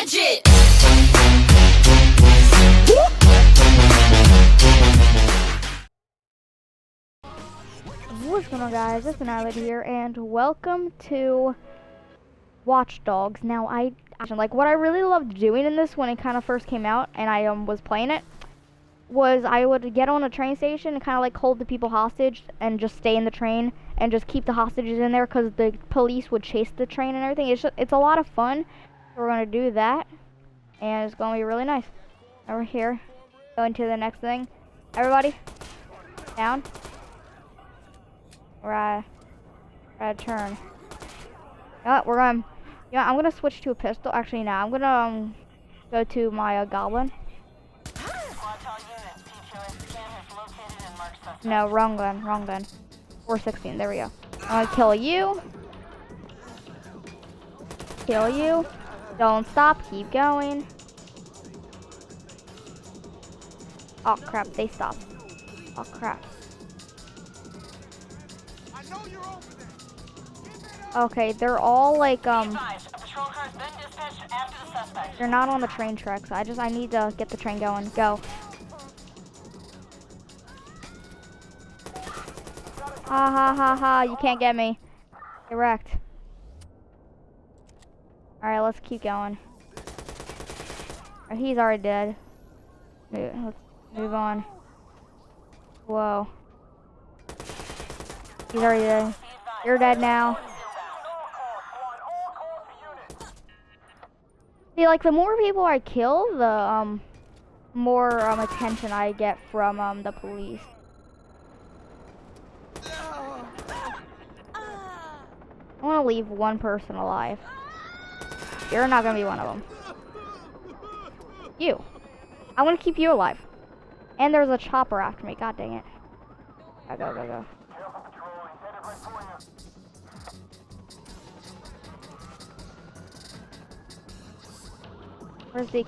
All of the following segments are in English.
Gadget! What's going on, guys? It's Anilid here, and welcome to Watch Dogs. Now, what I really loved doing in this when it kind of first came out, and I was playing it, was I would get on a train station and kind of like hold the people hostage and just stay in the train and just keep the hostages in there because the police would chase the train and everything. It's a lot of fun. So we're gonna do that, and it's gonna be really nice. Over here, going to the next thing. Everybody, down. Right, turn. We're going. Yeah, I'm gonna switch to a pistol. Actually, no, I'm gonna go to my goblin. No, wrong gun. 416. There we go. I'm gonna kill you. Kill you. Don't stop. Keep going. Oh crap! They stopped. Oh crap. Okay, they're all like they're not on the train tracks. I need to get the train going. Go. Ha ha ha ha, you can't get me. Get wrecked. Alright, let's keep going. He's already dead. Let's move on. Whoa. He's already dead. You're dead now. See, like, the more people I kill, the more attention I get from the police. I want to leave one person alive. You're not gonna be one of them. You. I want to keep you alive. And there's a chopper after me. God dang it. Go. Where's the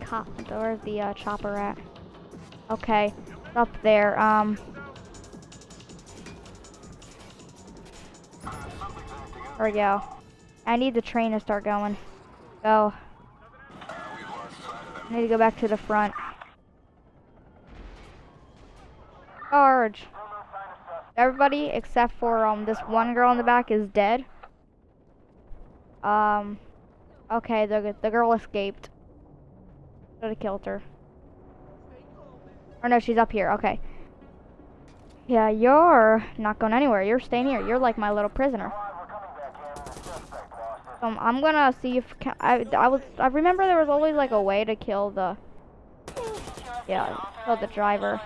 chopper at? Okay, it's up there. There we go. I need the train to start going. Go. I need to go back to the front. Charge. Everybody except for this one girl in the back is dead. Okay, the girl escaped. Should have killed her. Or no, she's up here. Okay. Yeah, you're not going anywhere. You're staying here. You're like my little prisoner. I'm gonna see if I remember there was always like a way to kill the kill the driver.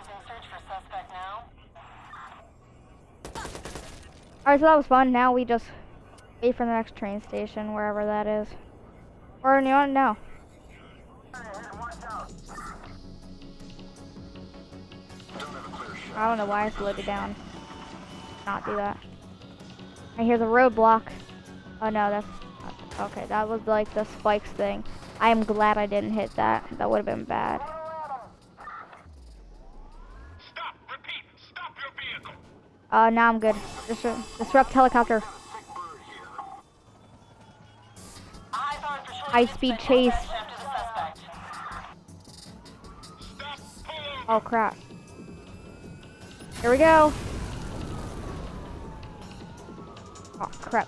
Alright, so that was fun. Now we just wait for the next train station, wherever that is. Or you know, no. I don't know why I slowed it down. Not do that. I hear the roadblock. Oh no, that's okay. That was like the spikes thing. I am glad I didn't hit that. That would have been bad. Stop! Repeat! Stop your vehicle! Now I'm good. Disrupt helicopter. High-speed chase. Oh crap. Here we go. Oh crap.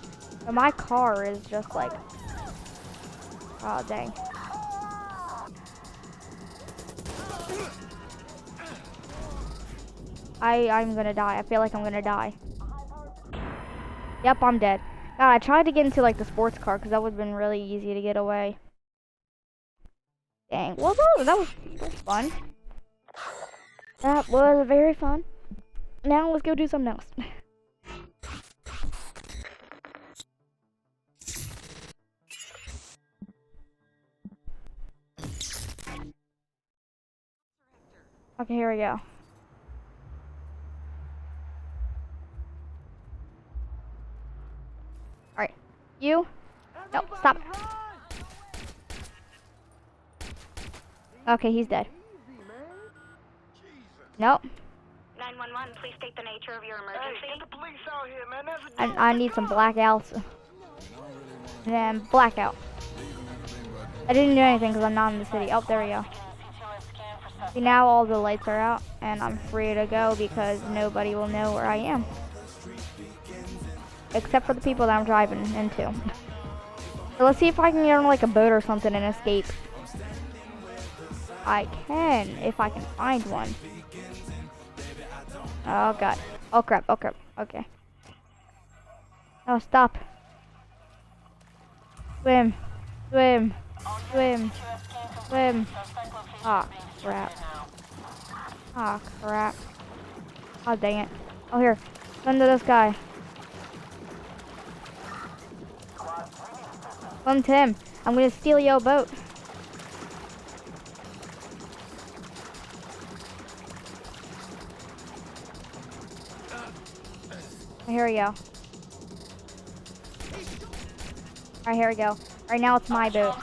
My car is just like, oh dang. I'm gonna die. I feel like I'm gonna die. Yep, I'm dead. God, I tried to get into like the sports car because that would have been really easy to get away. Dang. Well, that was fun. That was very fun. Now let's go do something else. Okay, here we go. Alright. You? Nope, stop. Okay, he's dead. Nope. 911, please state the nature of your emergency. Hey, get the police out here, man. There's a I need some blackouts. And blackout. I didn't do anything because I'm not in the city. Oh, there we go. See, now all the lights are out, and I'm free to go because nobody will know where I am. Except for the people that I'm driving into. So let's see if I can get on like a boat or something and escape. I can, if I can find one. Oh god. Oh crap, oh crap. Okay. Oh, stop. Swim. Swim. Swim. Swim. Oh crap. Oh crap. Oh dang it. Oh here. Swim to this guy. Swim to him. I'm gonna steal your boat. Here we go. Alright, here we go. Right now it's my boat.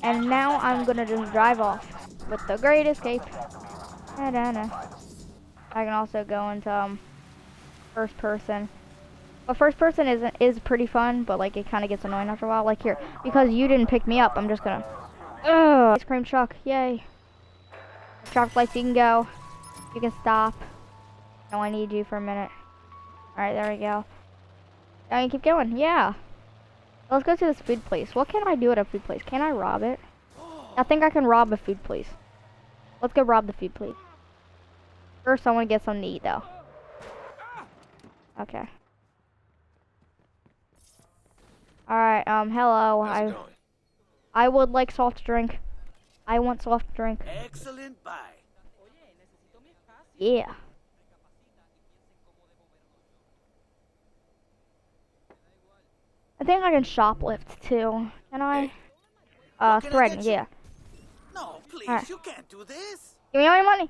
And now I'm gonna just drive off with the great escape. I can also go into first person. But first person is pretty fun, but like it kind of gets annoying after a while. Like here, because you didn't pick me up, I'm just gonna. Ugh, ice cream truck, yay! Traffic lights, you can go. You can stop. No, I need you for a minute. All right, there we go. Now you keep going, yeah. Let's go to this food place. What can I do at a food place? Can I rob it? I think I can rob a food place. Let's go rob the food place. First, I want to get something to eat, though. Okay. Alright, hello. I would like soft drink. I want soft drink. Excellent buy. Yeah. I think I can shoplift too. Can I? Threaten, yeah. No, please, Alright. you can't do this. Give me all your money.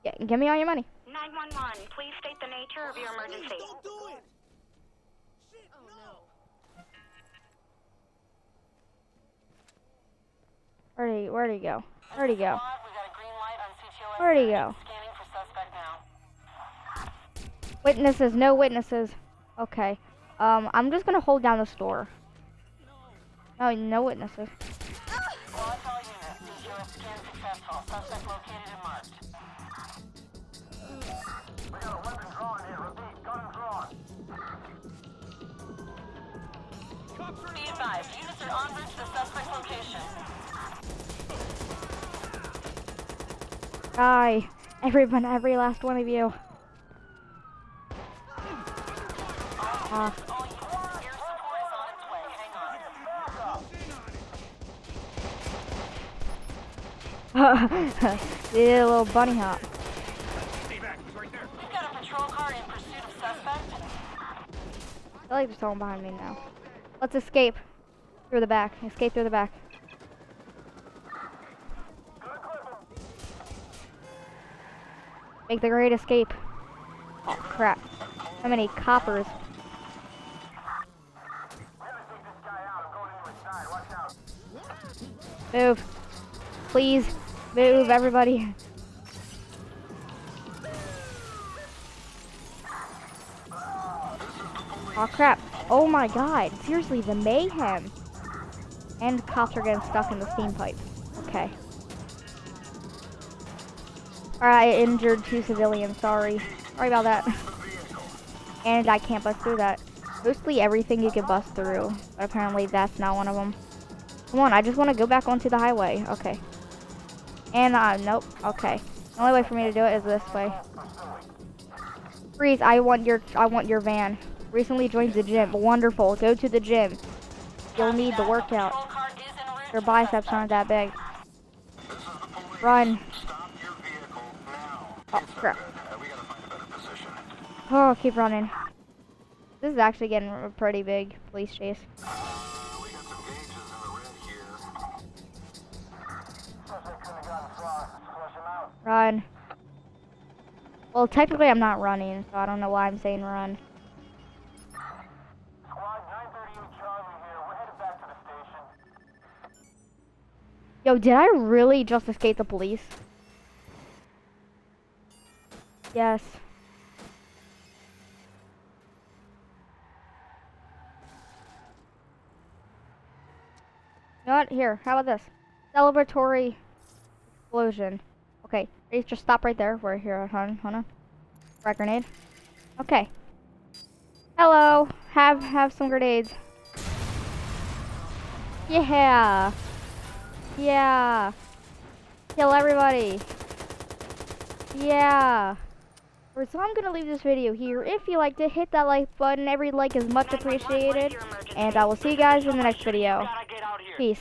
Yeah, give me all your money. 911, please state the nature of your emergency. Please don't do it. Shit, no. Where'd he go? Where'd he go? Where'd he go? Witnesses, no witnesses. Okay. I'm just gonna hold down the store. No, no witnesses. Be advised, units are en route to the suspect location. Die. Everyone, every last one of you. Ah. Did a little bunny hop. Stay back. He's right there. We've got a patrol car in pursuit of suspect. I feel like there's someone behind me now. Let's escape through the back. Escape through the back. Make the great escape. Oh crap. How many coppers? Move. Please. Move, everybody. Oh crap. Oh my god. Seriously, the mayhem. And cops are getting stuck in the steam pipe. Okay. Alright, I injured 2 civilians. Sorry. Sorry about that. And I can't bust through that. Mostly everything you can bust through. But apparently that's not one of them. Come on, I just want to go back onto the highway. Okay. And, nope. Okay. The only way for me to do it is this way. Freeze, I want your van. Recently joined the gym. Wonderful. Go to the gym. You'll need the workout. Your biceps aren't that big. Run. Oh, crap. Oh, keep running. This is actually getting a pretty big police chase. Run. Well, technically I'm not running, so I don't know why I'm saying run. Squad 938 Charlie here. We're headed back to the station. Yo, did I really just escape the police? Yes. You know what? Here, how about this? Celebratory explosion. Okay, ready? Just stop right there. We're here. Hold on. Frag grenade. Okay. Hello. Have some grenades. Yeah. Yeah. Kill everybody. Yeah. So I'm gonna leave this video here. If you liked it, hit that like button. Every like is much appreciated. And I will see you guys in the next video. Gotta get out here. Peace.